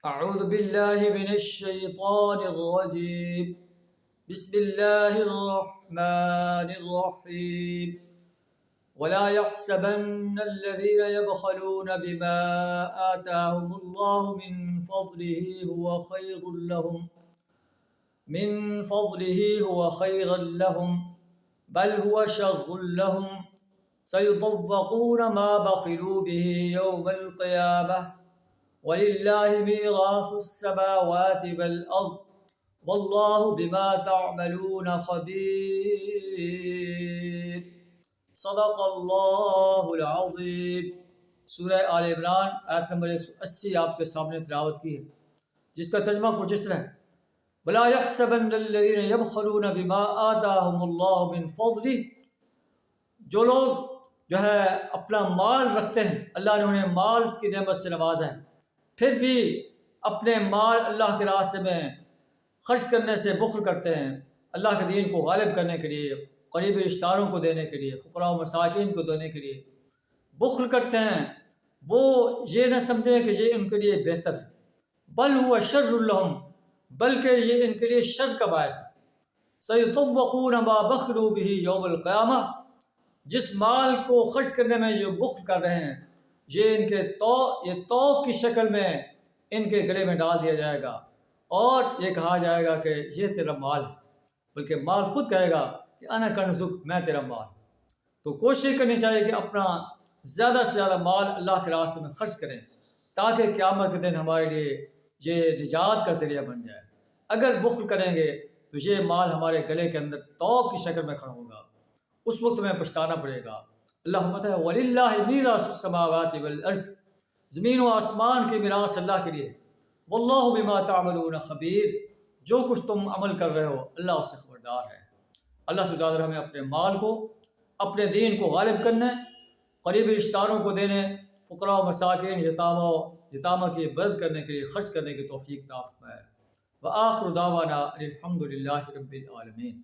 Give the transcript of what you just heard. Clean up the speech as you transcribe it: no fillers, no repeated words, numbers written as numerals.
أعوذ بالله من الشيطان الرجيم. بسم الله الرحمن الرحيم. ولا يحسبن الذين يبخلون بما آتاهم الله من فضله هو خيرا لهم بل هو شر لهم سيطوقون ما بخلوا به يوم القيامة وَلِلَّهِ مِيرَاثُ السَّمَاوَاتِ وَالْأَرْضِ وَاللَّهُ بِمَا تَعْمَلُونَ خَبِيرٌ. صدق اللہ العظیم. سورہ آل عمران آیت نمبر 180 آپ کے سامنے تلاوت کی ہے، جس کا ترجمہ کچھ اس طرح ہے: وَلَا يَحْسَبَنَّ الَّذِينَ يَبْخَلُونَ بِمَا آتَاهُمُ اللَّهُ مِنْ فَضْلِهِ، جو لوگ جو ہے اپنا مال رکھتے ہیں، اللہ نے انہیں مال کی نعمت سے نوازا ہے، پھر بھی اپنے مال اللہ کے راستے میں خرچ کرنے سے بخل کرتے ہیں، اللہ کے دین کو غالب کرنے کے لیے، قریبی رشتہ داروں کو دینے کے لیے، فقراء و مساکین کو دینے کے لیے بخل کرتے ہیں، وہ یہ نہ سمجھیں کہ یہ ان کے لیے بہتر ہے، بل هو شر لهم، بلکہ یہ ان کے لیے شر کا باعث ہے. سیطوقون ما بخلوا به یوم القیامہ، جس مال کو خرچ کرنے میں یہ بخل کر رہے ہیں، یہ ان کے توق کی شکل میں ان کے گلے میں ڈال دیا جائے گا، اور یہ کہا جائے گا کہ یہ تیرا مال ہے، بلکہ مال خود کہے گا کہ انا کنزک، میں تیرا مال. تو کوشش کرنی چاہیے کہ اپنا زیادہ سے زیادہ مال اللہ کے راستے میں خرچ کریں، تاکہ قیامت کے دن ہمارے لیے یہ نجات کا ذریعہ بن جائے. اگر بخل کریں گے تو یہ مال ہمارے گلے کے اندر توق کی شکل میں کھڑا ہوگا، اس وقت میں پچھتانا پڑے گا. اللہ فرماتا ہے وَلِلَّهِ مِيرَاثُ السَّمَاوَاتِ وَالْأَرْضِ، زمین و آسمان کی میراث اللہ کے لیے. وَاللَّهُ بِمَا تَعْمَلُونَ خَبِيرٌ، جو کچھ تم عمل کر رہے ہو اللہ اس سے خبردار ہے. اللہ سبحانہ وتعالی ہمیں اپنے مال کو، اپنے دین کو غالب کرنے، قریبی رشتہ داروں کو دینے، فقراء و مساکین یتامہ کی مدد کرنے کے لیے خرچ کرنے کی توفیق عطا فرمائے. وآخر دعوانا الحمد للہ رب العالمین.